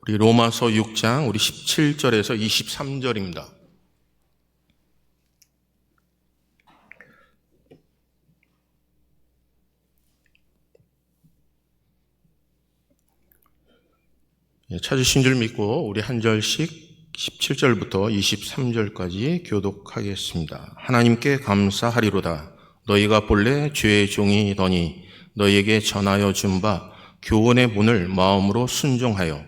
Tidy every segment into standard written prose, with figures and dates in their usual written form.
우리 로마서 6장 우리 17절에서 23절입니다. 찾으신 줄 믿고 우리 한 절씩 17절부터 23절까지 교독하겠습니다. 하나님께 감사하리로다. 너희가 본래 죄의 종이더니 너희에게 전하여 준 바 교훈의 문을 마음으로 순종하여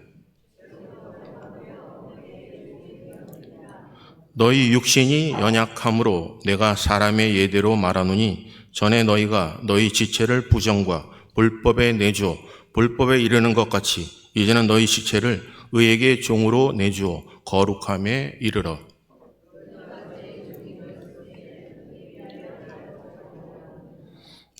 너희 육신이 연약함으로 내가 사람의 예대로 말하노니 전에 너희가 너희 지체를 부정과 불법에 내주어 불법에 이르는 것 같이 이제는 너희 지체를 의에게 종으로 내주어 거룩함에 이르러.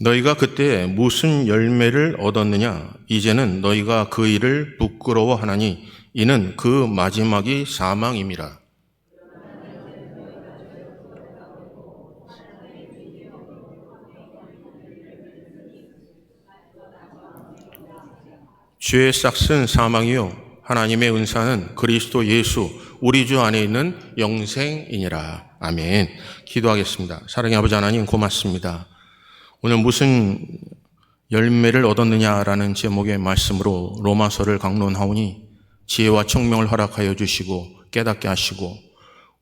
너희가 그때 무슨 열매를 얻었느냐? 이제는 너희가 그 일을 부끄러워하나니 이는 그 마지막이 사망임이라. 죄의 싹은 사망이요 하나님의 은사는 그리스도 예수 우리 주 안에 있는 영생이니라. 아멘. 기도하겠습니다. 사랑의 아버지 하나님 고맙습니다. 오늘 무슨 열매를 얻었느냐라는 제목의 말씀으로 로마서를 강론하오니 지혜와 총명을 허락하여 주시고 깨닫게 하시고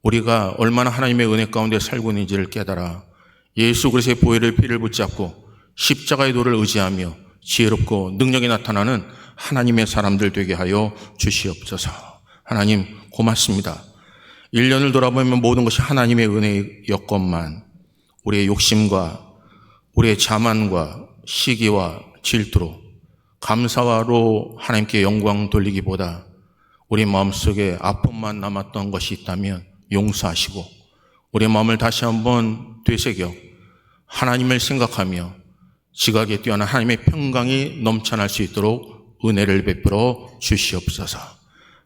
우리가 얼마나 하나님의 은혜 가운데 살고 있는지를 깨달아 예수 그리스도의 보혈의 피를 붙잡고 십자가의 도를 의지하며 지혜롭고 능력이 나타나는 하나님의 사람들 되게 하여 주시옵소서. 하나님 고맙습니다. 1년을 돌아보면 모든 것이 하나님의 은혜였건만 우리의 욕심과 우리의 자만과 시기와 질투로 감사로 하나님께 영광 돌리기보다 우리 마음속에 아픔만 남았던 것이 있다면 용서하시고 우리 마음을 다시 한번 되새겨 하나님을 생각하며 지각에 뛰어난 하나님의 평강이 넘쳐날 수 있도록 은혜를 베풀어 주시옵소서.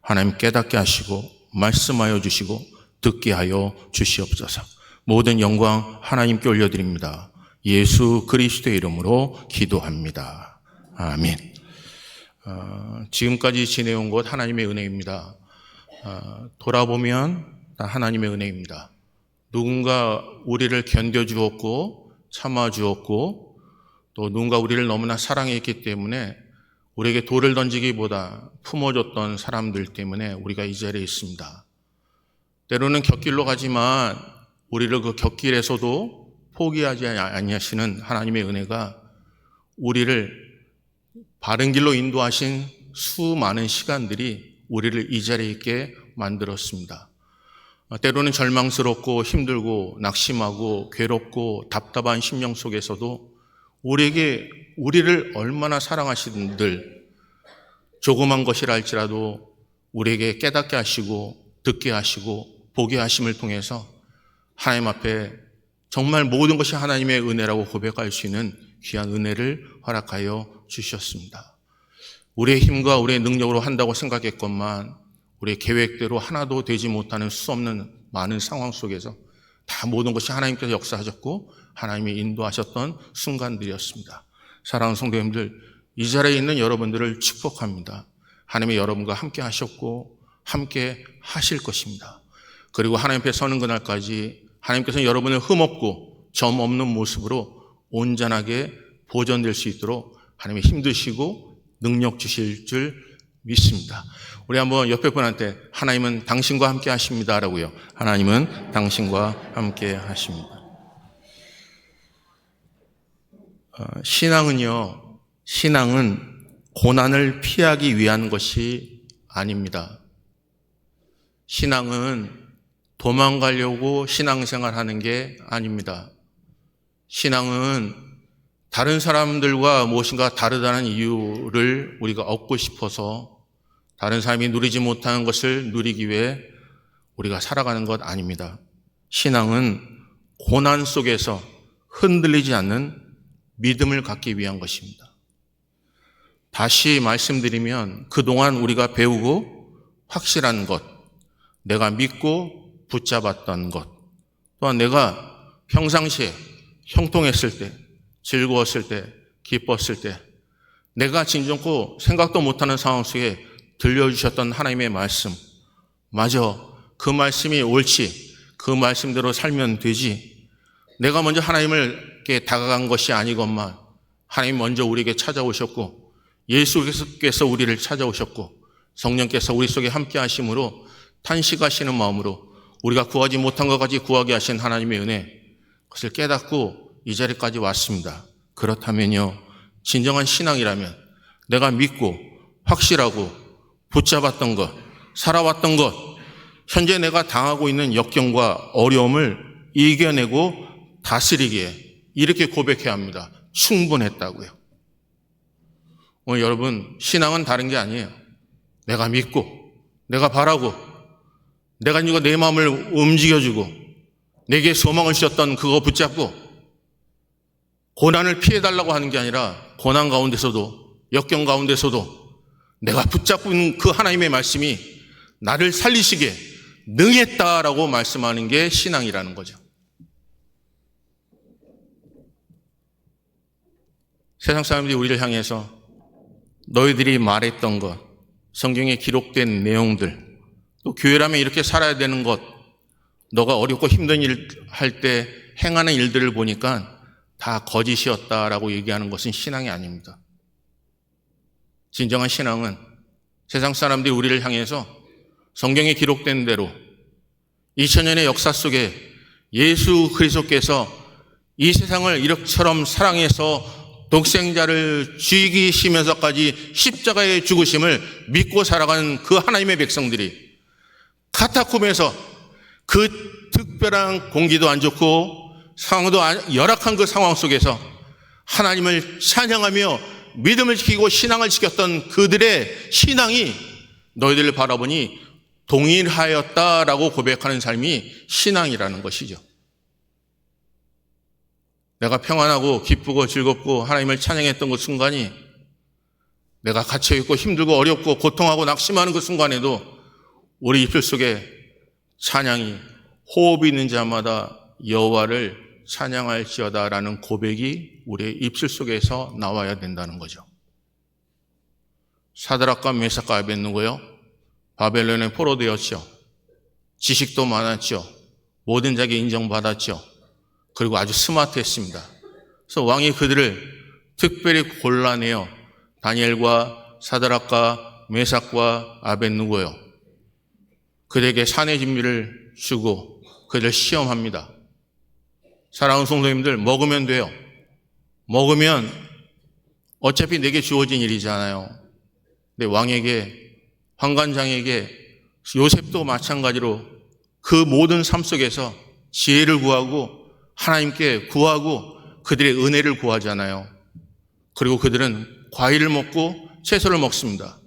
하나님 깨닫게 하시고 말씀하여 주시고 듣게 하여 주시옵소서. 모든 영광 하나님께 올려드립니다. 예수 그리스도의 이름으로 기도합니다. 아멘. 지금까지 지내온 것 하나님의 은혜입니다. 돌아보면 다 하나님의 은혜입니다. 누군가 우리를 견뎌주었고 참아주었고 또 누군가 우리를 너무나 사랑했기 때문에 우리에게 돌을 던지기보다 품어줬던 사람들 때문에 우리가 이 자리에 있습니다. 때로는 곁길로 가지만 우리를 그 곁길에서도 포기하지 아니하시는 하나님의 은혜가 우리를 바른 길로 인도하신 수많은 시간들이 우리를 이 자리에 있게 만들었습니다. 때로는 절망스럽고 힘들고 낙심하고 괴롭고 답답한 심령 속에서도 우리를 얼마나 사랑하시는들 조그만 것이라 할지라도 우리에게 깨닫게 하시고 듣게 하시고 보게 하심을 통해서 하나님 앞에 정말 모든 것이 하나님의 은혜라고 고백할 수 있는 귀한 은혜를 허락하여 주셨습니다. 우리의 힘과 우리의 능력으로 한다고 생각했건만 우리의 계획대로 하나도 되지 못하는 수없는 많은 상황 속에서 다 모든 것이 하나님께서 역사하셨고 하나님이 인도하셨던 순간들이었습니다. 사랑하는 성도님들, 이 자리에 있는 여러분들을 축복합니다. 하나님이 여러분과 함께 하셨고 함께 하실 것입니다. 그리고 하나님 앞에 서는 그날까지 하나님께서는 여러분을 흠없고 점 없는 모습으로 온전하게 보존될 수 있도록 하나님이 힘드시고 능력 주실 줄 믿습니다. 우리 한번 옆에 분한테 하나님은 당신과 함께 하십니다 라고요. 하나님은 당신과 함께 하십니다. 신앙은 고난을 피하기 위한 것이 아닙니다. 신앙은 도망가려고 신앙생활 하는 게 아닙니다. 신앙은 다른 사람들과 무엇인가 다르다는 이유를 우리가 얻고 싶어서 다른 사람이 누리지 못하는 것을 누리기 위해 우리가 살아가는 것 아닙니다. 신앙은 고난 속에서 흔들리지 않는 믿음을 갖기 위한 것입니다. 다시 말씀드리면 그동안 우리가 배우고 확실한 것, 내가 믿고 붙잡았던 것, 또한 내가 평상시에 형통했을 때, 즐거웠을 때, 기뻤을 때 내가 진정코 생각도 못하는 상황 속에 들려주셨던 하나님의 말씀, 맞아, 그 말씀이 옳지, 그 말씀대로 살면 되지, 내가 먼저 하나님께 다가간 것이 아니건만 하나님 먼저 우리에게 찾아오셨고 예수께서 우리를 찾아오셨고 성령께서 우리 속에 함께 하심으로 탄식하시는 마음으로 우리가 구하지 못한 것까지 구하게 하신 하나님의 은혜, 그것을 깨닫고 이 자리까지 왔습니다. 그렇다면요, 진정한 신앙이라면 내가 믿고 확실하고 붙잡았던 것, 살아왔던 것, 현재 내가 당하고 있는 역경과 어려움을 이겨내고 다스리기에 이렇게 고백해야 합니다. 충분했다고요. 오늘 여러분, 신앙은 다른 게 아니에요. 내가 믿고, 내가 바라고, 내가 이거 내 마음을 움직여주고, 내게 소망을 주셨던 그거 붙잡고, 고난을 피해달라고 하는 게 아니라 고난 가운데서도, 역경 가운데서도 내가 붙잡고 있는 그 하나님의 말씀이 나를 살리시기에 능했다라고 말씀하는 게 신앙이라는 거죠. 세상 사람들이 우리를 향해서 너희들이 말했던 것, 성경에 기록된 내용들, 또 교회라면 이렇게 살아야 되는 것, 너가 어렵고 힘든 일 할 때 행하는 일들을 보니까 다 거짓이었다라고 얘기하는 것은 신앙이 아닙니다. 진정한 신앙은 세상 사람들이 우리를 향해서 성경에 기록된 대로 2000년의 역사 속에 예수 그리스도께서 이 세상을 이렇게처럼 사랑해서 독생자를 죽이시면서까지 십자가의 죽으심을 믿고 살아가는 그 하나님의 백성들이 카타콤에서 그 특별한 공기도 안 좋고 상황도 열악한 그 상황 속에서 하나님을 찬양하며 믿음을 지키고 신앙을 지켰던 그들의 신앙이 너희들을 바라보니 동일하였다라고 고백하는 삶이 신앙이라는 것이죠. 내가 평안하고 기쁘고 즐겁고 하나님을 찬양했던 그 순간이 내가 갇혀있고 힘들고 어렵고 고통하고 낙심하는 그 순간에도 우리 입술 속에 찬양이 호흡이 있는 자마다 여호와를 찬양할지어다라는 고백이 우리의 입술 속에서 나와야 된다는 거죠. 사드락과 메삭과 아벳느고요, 바벨론에 포로되었죠. 지식도 많았죠. 모든 자에게 인정받았죠. 그리고 아주 스마트했습니다. 그래서 왕이 그들을 특별히 골라내어 다니엘과 사드락과 메삭과 아벳느고요, 그들에게 산의 진미를 주고 그들을 시험합니다. 사랑하는 성도님들, 먹으면 돼요. 먹으면 어차피 내게 주어진 일이잖아요. 근데 왕에게, 환관장에게, 요셉도 마찬가지로 그 모든 삶 속에서 지혜를 구하고 하나님께 구하고 그들의 은혜를 구하잖아요. 그리고 그들은 과일을 먹고 채소를 먹습니다.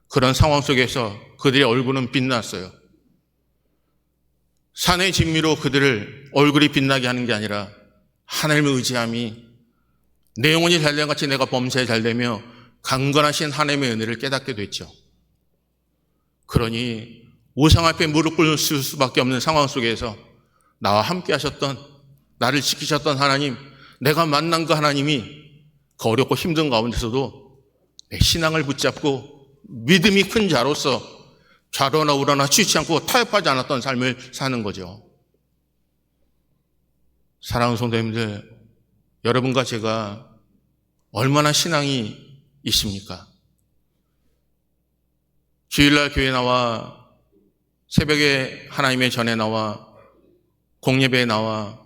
그런 상황 속에서 그들의 얼굴은 빛났어요. 산의 진미로 그들을 얼굴이 빛나게 하는 게 아니라 하나님을 의지함이 내 영혼이 잘된 같이 내가 범사에 잘되며 강건하신 하나님의 은혜를 깨닫게 됐죠. 그러니 우상 앞에 무릎 꿇을 수밖에 없는 상황 속에서 나와 함께 하셨던, 나를 지키셨던 하나님, 내가 만난 그 하나님이 그 어렵고 힘든 가운데서도 내 신앙을 붙잡고 믿음이 큰 자로서 좌로나 우로나 치우치 않고 타협하지 않았던 삶을 사는 거죠. 사랑하는 성도님들, 여러분과 제가 얼마나 신앙이 있습니까? 주일날 교회 나와, 새벽에 하나님의 전에 나와, 공예배에 나와,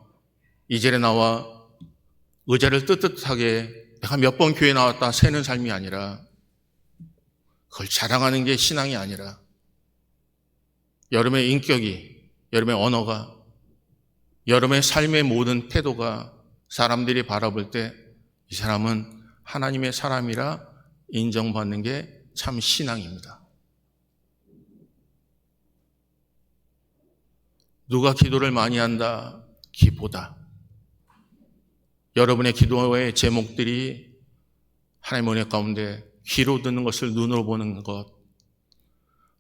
이절에 나와, 의자를 뜨뜻하게 내가 몇 번 교회 나왔다 세는 삶이 아니라, 그걸 자랑하는 게 신앙이 아니라, 여러분의 인격이, 여러분의 언어가, 여러분의 삶의 모든 태도가 사람들이 바라볼 때 이 사람은 하나님의 사람이라 인정받는 게 참 신앙입니다. 누가 기도를 많이 한다 기보다 여러분의 기도의 제목들이 하나님의 은혜 가운데 귀로 듣는 것을 눈으로 보는 것,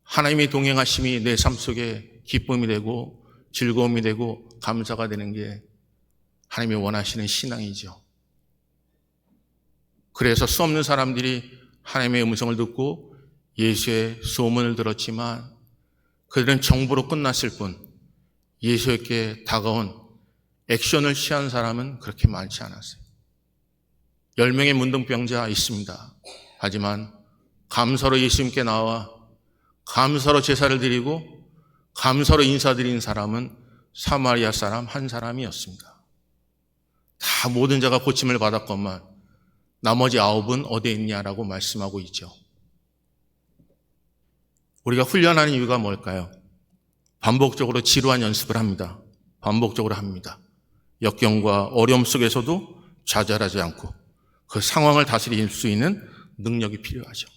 하나님의 동행하심이 내 삶 속에 기쁨이 되고 즐거움이 되고 감사가 되는 게 하나님이 원하시는 신앙이죠. 그래서 수 없는 사람들이 하나님의 음성을 듣고 예수의 소문을 들었지만 그들은 정보로 끝났을 뿐 예수에게 다가온 액션을 취한 사람은 그렇게 많지 않았어요. 10명의 문둥병자 있습니다. 하지만 감사로 예수님께 나와 감사로 제사를 드리고 감사로 인사드린 사람은 사마리아 사람 한 사람이었습니다. 다 모든 자가 고침을 받았건만 나머지 9은 어디에 있냐라고 말씀하고 있죠. 우리가 훈련하는 이유가 뭘까요? 반복적으로 지루한 연습을 합니다. 반복적으로 합니다. 역경과 어려움 속에서도 좌절하지 않고 그 상황을 다스릴 수 있는 능력이 필요하죠.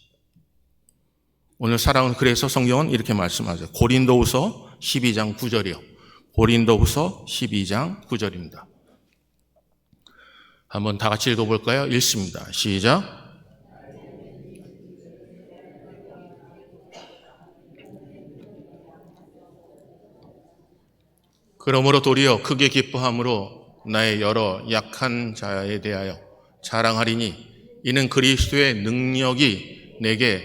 오늘 사랑은 그래서 성경은 이렇게 말씀하죠. 고린도후서 12장 9절이요. 고린도후서 12장 9절입니다. 한번 다 같이 읽어볼까요? 읽습니다. 시작. 그러므로 도리어 크게 기뻐함으로 나의 여러 약한 자에 대하여 자랑하리니 이는 그리스도의 능력이 내게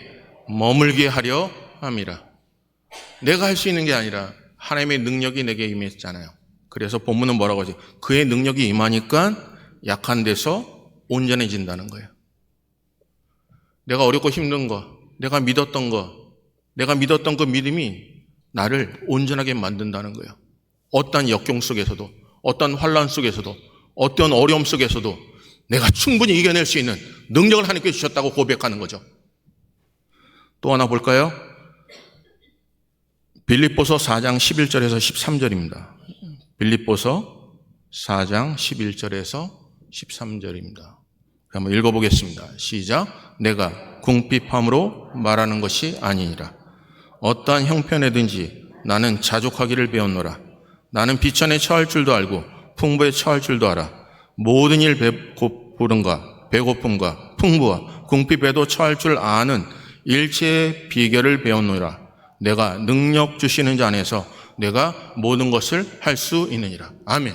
머물게 하려 함이라. 내가 할 수 있는 게 아니라 하나님의 능력이 내게 임했잖아요. 그래서 본문은 뭐라고 하죠? 그의 능력이 임하니까 약한 데서 온전해진다는 거예요. 내가 어렵고 힘든 거, 내가 믿었던 그 믿음이 나를 온전하게 만든다는 거예요. 어떤 역경 속에서도, 어떤 환난 속에서도, 어떤 어려움 속에서도 내가 충분히 이겨낼 수 있는 능력을 하나님께 주셨다고 고백하는 거죠. 또 하나 볼까요? 빌립보서 4장 11절에서 13절입니다. 빌립보서 4장 11절에서 13절입니다. 한번 읽어보겠습니다. 시작. 내가 궁핍함으로 말하는 것이 아니니라. 어떠한 형편에든지 나는 자족하기를 배웠노라. 나는 비천에 처할 줄도 알고 풍부에 처할 줄도 알아. 모든 일 배고픔과 풍부와 궁핍에도 처할 줄 아는 일체의 비결을 배웠노라. 내가 능력 주시는 자 안에서 내가 모든 것을 할 수 있느니라. 아멘.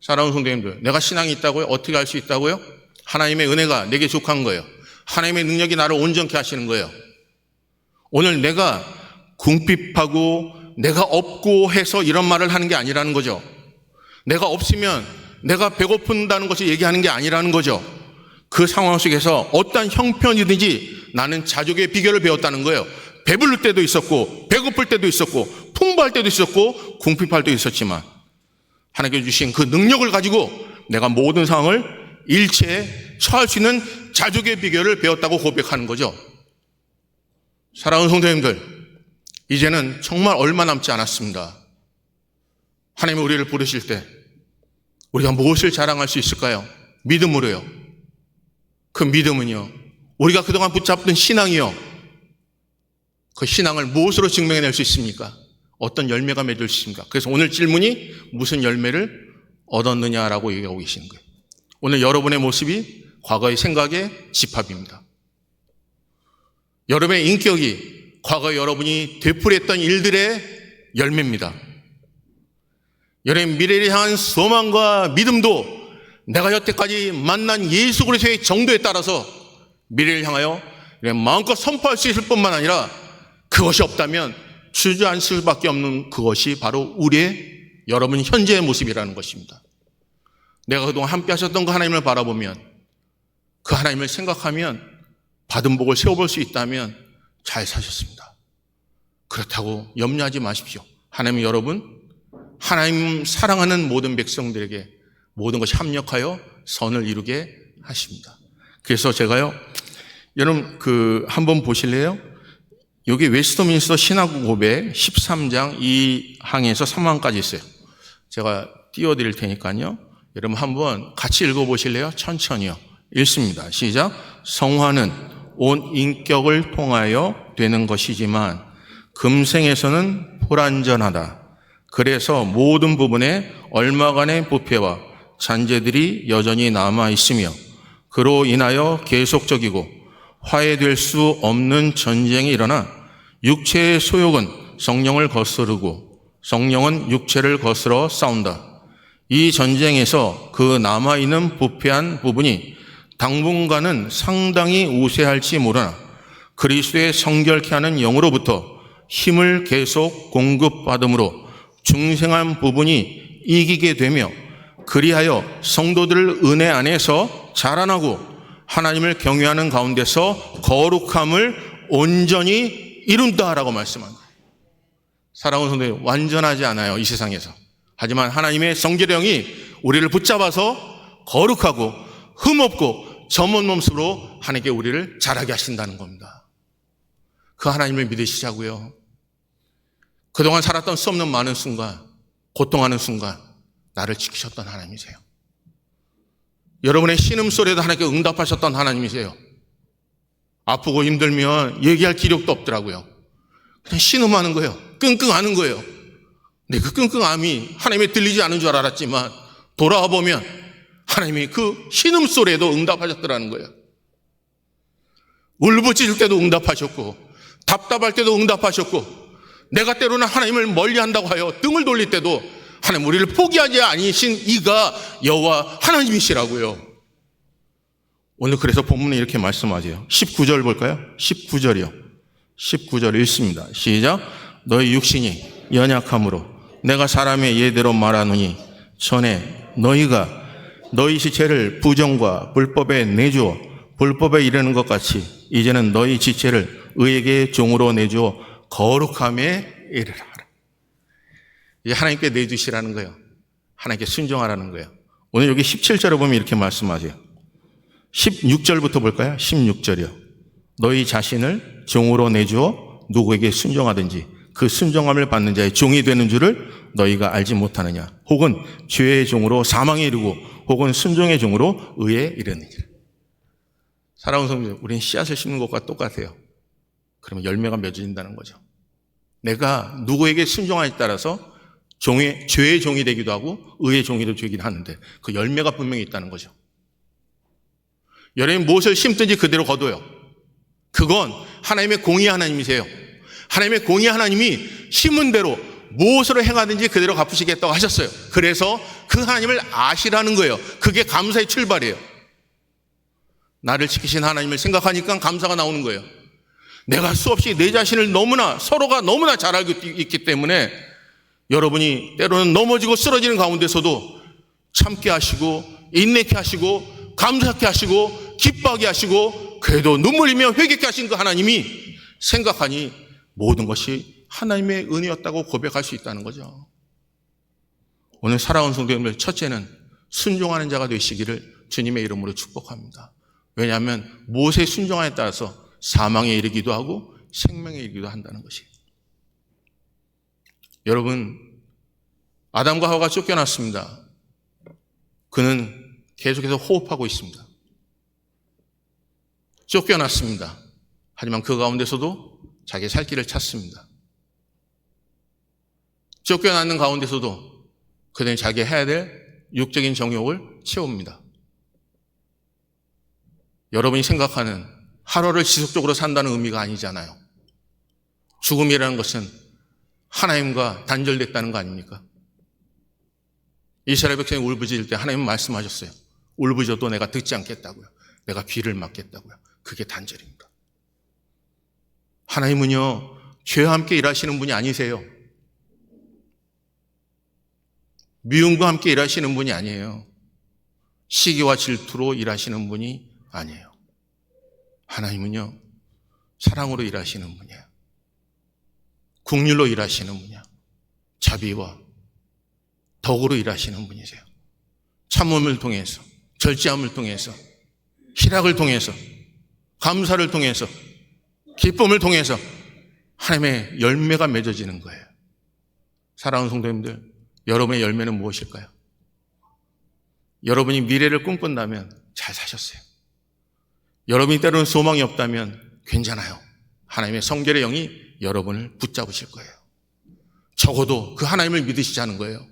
사랑하는 성도님들, 내가 신앙이 있다고요? 어떻게 할 수 있다고요? 하나님의 은혜가 내게 족한 거예요. 하나님의 능력이 나를 온전케 하시는 거예요. 오늘 내가 궁핍하고 내가 없고 해서 이런 말을 하는 게 아니라는 거죠. 내가 없으면 내가 배고픈다는 것을 얘기하는 게 아니라는 거죠. 그 상황 속에서 어떤 형편이든지 나는 자족의 비결을 배웠다는 거예요. 배부를 때도 있었고 배고플 때도 있었고 풍부할 때도 있었고 궁핍할 때도 있었지만 하나님께 주신 그 능력을 가지고 내가 모든 상황을 일체에 처할 수 있는 자족의 비결을 배웠다고 고백하는 거죠. 사랑하는 성도님들, 이제는 정말 얼마 남지 않았습니다. 하나님이 우리를 부르실 때 우리가 무엇을 자랑할 수 있을까요? 믿음으로요. 그 믿음은요, 우리가 그동안 붙잡던 신앙이요, 그 신앙을 무엇으로 증명해낼 수 있습니까? 어떤 열매가 맺을 수 있습니까? 그래서 오늘 질문이 무슨 열매를 얻었느냐라고 얘기하고 계시는 거예요. 오늘 여러분의 모습이 과거의 생각의 집합입니다. 여러분의 인격이 과거 여러분이 되풀이했던 일들의 열매입니다. 여러분의 미래를 향한 소망과 믿음도 내가 여태까지 만난 예수 그리스도의 정도에 따라서 미래를 향하여 마음껏 선포할 수 있을 뿐만 아니라 그것이 없다면 주저앉을 수밖에 없는 그것이 바로 우리의 여러분 현재의 모습이라는 것입니다. 내가 그동안 함께 하셨던 그 하나님을 바라보면, 그 하나님을 생각하면, 받은 복을 세워볼 수 있다면 잘 사셨습니다. 그렇다고 염려하지 마십시오. 하나님은 여러분, 하나님 사랑하는 모든 백성들에게 모든 것이 합력하여 선을 이루게 하십니다. 그래서 제가요, 여러분 한번 보실래요? 여기 웨스트민스터 신학 고백 13장 2항에서 3항까지 있어요. 제가 띄워드릴 테니까요. 여러분 한번 같이 읽어보실래요? 천천히요. 읽습니다. 시작. 성화는 온 인격을 통하여 되는 것이지만 금생에서는 불완전하다. 그래서 모든 부분에 얼마간의 부패와 잔재들이 여전히 남아 있으며 그로 인하여 계속적이고 화해될 수 없는 전쟁이 일어나 육체의 소욕은 성령을 거스르고 성령은 육체를 거스러 싸운다. 이 전쟁에서 그 남아있는 부패한 부분이 당분간은 상당히 우세할지 모르나 그리스도의 성결케 하는 영으로부터 힘을 계속 공급받음으로 중생한 부분이 이기게 되며 그리하여 성도들을 은혜 안에서 자라나고 하나님을 경외하는 가운데서 거룩함을 온전히 이룬다라고 말씀합니다. 사랑하는 성도님, 완전하지 않아요, 이 세상에서. 하지만 하나님의 성결의 영이 우리를 붙잡아서 거룩하고 흠없고 점은 모습으로 하나님께 우리를 자라게 하신다는 겁니다. 그 하나님을 믿으시자고요. 그동안 살았던 수 없는 많은 순간, 고통하는 순간 나를 지키셨던 하나님이세요. 여러분의 신음소리에도 하나님께 응답하셨던 하나님이세요. 아프고 힘들면 얘기할 기력도 없더라고요. 그냥 신음하는 거예요. 끙끙하는 거예요. 근데 그 끙끙함이 하나님의 들리지 않은 줄 알았지만 돌아와 보면 하나님이 그 신음소리에도 응답하셨더라는 거예요. 울부짖을 때도 응답하셨고 답답할 때도 응답하셨고 내가 때로는 하나님을 멀리한다고 하여 등을 돌릴 때도 하나님 우리를 포기하지 아니신 이가 여호와 하나님이시라고요. 오늘 그래서 본문에 이렇게 말씀하세요. 19절 볼까요? 19절이요. 19절 읽습니다. 시작. 너희 육신이 연약함으로 내가 사람의 예대로 말하노니 전에 너희가 너희 지체를 부정과 불법에 내주어 불법에 이르는 것 같이 이제는 너희 지체를 의에게 종으로 내주어 거룩함에 이르라. 이제 하나님께 내주시라는 거예요. 하나님께 순종하라는 거예요. 오늘 여기 17절에 보면 이렇게 말씀하세요. 16절부터 볼까요? 16절이요. 너희 자신을 종으로 내주어 누구에게 순종하든지 그 순종함을 받는 자의 종이 되는 줄을 너희가 알지 못하느냐. 혹은 죄의 종으로 사망에 이르고 혹은 순종의 종으로 의에 이르느니라. 사랑하는 성도, 우리는 씨앗을 심는 것과 똑같아요. 그러면 열매가 맺어진다는 거죠. 내가 누구에게 순종하에 따라서 죄의 종이 되기도 하고 의의 종이 되기도 하는데 그 열매가 분명히 있다는 거죠. 여러분이 무엇을 심든지 그대로 거둬요. 그건 하나님의 공의 하나님이세요. 하나님의 공의 하나님이 심은 대로 무엇으로 행하든지 그대로 갚으시겠다고 하셨어요. 그래서 그 하나님을 아시라는 거예요. 그게 감사의 출발이에요. 나를 지키신 하나님을 생각하니까 감사가 나오는 거예요. 내가 수없이 내 자신을 서로가 너무나 잘 알고 있기 때문에 여러분이 때로는 넘어지고 쓰러지는 가운데서도 참게 하시고 인내케 하시고 감사케 하시고 기뻐하게 하시고 그래도 눈물 흘리며 회개케 하신 그 하나님이 생각하니 모든 것이 하나님의 은혜였다고 고백할 수 있다는 거죠. 오늘 사랑하는 성도님들, 첫째는 순종하는 자가 되시기를 주님의 이름으로 축복합니다. 왜냐하면 무엇에 순종하에 따라서 사망에 이르기도 하고 생명에 이르기도 한다는 것이에요. 여러분, 아담과 하와가 쫓겨났습니다. 그는 계속해서 호흡하고 있습니다. 쫓겨났습니다. 하지만 그 가운데서도 자기의 살 길을 찾습니다. 쫓겨나는 가운데서도 그는 자기 해야 될 육적인 정욕을 채웁니다. 여러분이 생각하는 하루를 지속적으로 산다는 의미가 아니잖아요. 죽음이라는 것은 하나님과 단절됐다는 거 아닙니까? 이스라엘 백성이 울부짖을 때 하나님은 말씀하셨어요. 울부짖어도 내가 듣지 않겠다고요. 내가 귀를 막겠다고요. 그게 단절입니다. 하나님은요, 죄와 함께 일하시는 분이 아니세요. 미움과 함께 일하시는 분이 아니에요. 시기와 질투로 일하시는 분이 아니에요. 하나님은요, 사랑으로 일하시는 분이에요. 긍휼로 일하시는 분이에요. 자비와 덕으로 일하시는 분이세요. 참음을 통해서, 절제함을 통해서, 희락을 통해서, 감사를 통해서, 기쁨을 통해서 하나님의 열매가 맺어지는 거예요. 사랑하는 성도님들, 여러분의 열매는 무엇일까요? 여러분이 미래를 꿈꾼다면 잘 사셨어요. 여러분이 때로는 소망이 없다면 괜찮아요. 하나님의 성결의 영이 여러분을 붙잡으실 거예요. 적어도 그 하나님을 믿으시자는 거예요.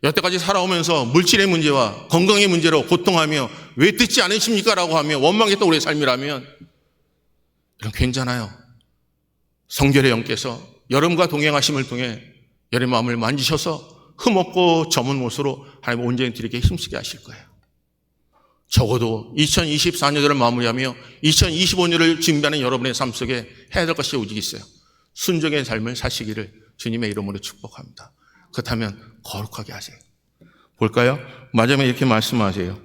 여태까지 살아오면서 물질의 문제와 건강의 문제로 고통하며 왜 듣지 않으십니까? 라고 하며 원망했던 우리의 삶이라면 그럼 괜찮아요. 성결의 영께서 여러분과 동행하심을 통해 여러분의 마음을 만지셔서 흠없고 점은 못으로 하나님 온전히 드리게 힘쓰게 하실 거예요. 적어도 2024년을 마무리하며 2025년을 준비하는 여러분의 삶 속에 해야 될 것이 오직 있어요. 순종의 삶을 사시기를 주님의 이름으로 축복합니다. 그렇다면 거룩하게 하세요. 볼까요? 마지막에 이렇게 말씀하세요.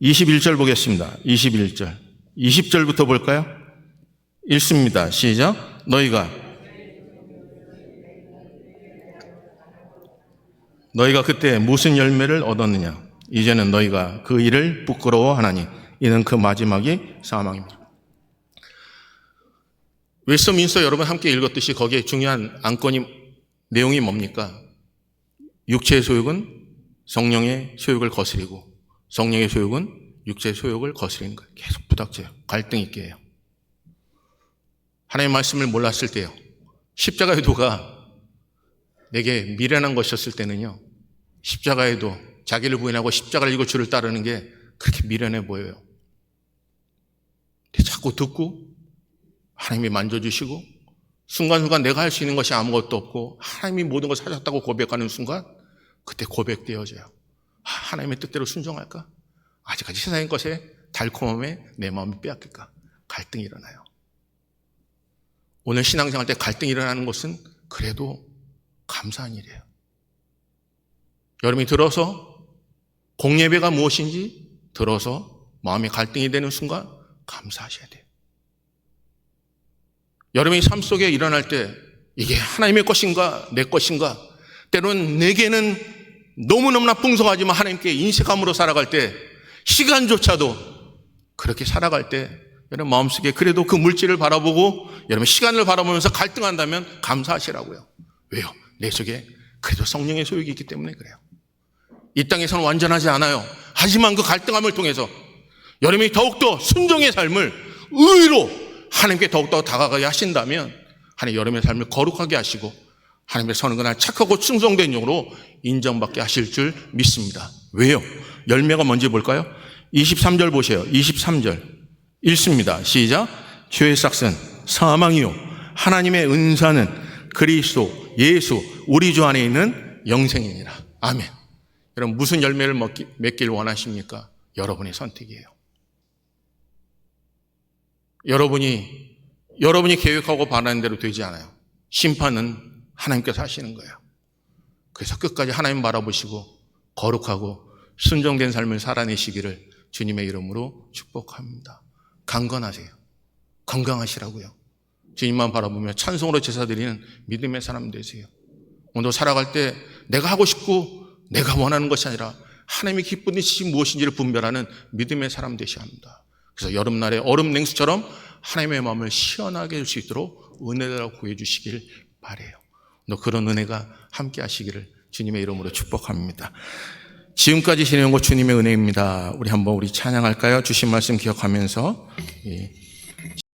21절 보겠습니다. 21절. 20절부터 볼까요? 읽습니다. 시작. 너희가 그때 무슨 열매를 얻었느냐? 이제는 너희가 그 일을 부끄러워하나니 이는 그 마지막이 사망입니다. 웨스트민스터 여러분 함께 읽었듯이 거기에 중요한 안건이 내용이 뭡니까? 육체의 소욕은 성령의 소욕을 거스리고 성령의 소욕은 육체의 소욕을 거스리는 거예요. 계속 부닥쳐요. 갈등 있게 해요. 하나님의 말씀을 몰랐을 때요. 십자가의 도가 내게 미련한 것이었을 때는요. 십자가의 도, 자기를 부인하고 십자가를 지고 주를 따르는 게 그렇게 미련해 보여요. 자꾸 듣고 하나님이 만져주시고 순간순간 내가 할 수 있는 것이 아무것도 없고 하나님이 모든 것을 하셨다고 고백하는 순간 그때 고백되어져요. 하나님의 뜻대로 순종할까? 아직까지 세상의 것에 달콤함에 내 마음이 빼앗길까? 갈등이 일어나요. 오늘 신앙생활 때 갈등이 일어나는 것은 그래도 감사한 일이에요. 여러분이 들어서 공예배가 무엇인지 들어서 마음이 갈등이 되는 순간 감사하셔야 돼요. 여러분의 삶 속에 일어날 때 이게 하나님의 것인가 내 것인가, 때로는 내게는 너무너무나 풍성하지만 하나님께 인색함으로 살아갈 때, 시간조차도 그렇게 살아갈 때 여러분 마음속에 그래도 그 물질을 바라보고 여러분 시간을 바라보면서 갈등한다면 감사하시라고요. 왜요? 내 속에 그래도 성령의 소욕이 있기 때문에 그래요. 이 땅에서는 완전하지 않아요. 하지만 그 갈등함을 통해서 여러분이 더욱더 순종의 삶을 의로 하나님께 더욱더 다가가게 하신다면 하나님 여러분의 삶을 거룩하게 하시고 하나님의 선은 그날 착하고 충성된 영으로 인정받게 하실 줄 믿습니다. 왜요? 열매가 뭔지 볼까요? 23절 보세요. 23절 읽습니다. 시작. 죄의 삭은 사망이요 하나님의 은사는 그리스도 예수 우리 주 안에 있는 영생이니라. 아멘. 여러분 무슨 열매를 맺길 원하십니까? 여러분의 선택이에요. 여러분이 계획하고 바라는 대로 되지 않아요. 심판은 하나님께서 하시는 거예요. 그래서 끝까지 하나님 바라보시고 거룩하고 순종된 삶을 살아내시기를 주님의 이름으로 축복합니다. 강건하세요. 건강하시라고요. 주님만 바라보며 찬송으로 제사드리는 믿음의 사람 되세요. 오늘 살아갈 때 내가 하고 싶고 내가 원하는 것이 아니라 하나님이 기쁜 뜻이 무엇인지를 분별하는 믿음의 사람 되셔야 합니다. 그래서 여름날에 얼음 냉수처럼 하나님의 마음을 시원하게 할 수 있도록 은혜를 구해 주시길 바라요. 그런 은혜가 함께 하시기를 주님의 이름으로 축복합니다. 지금까지 지내온 것 주님의 은혜입니다. 우리 한번 찬양할까요? 주신 말씀 기억하면서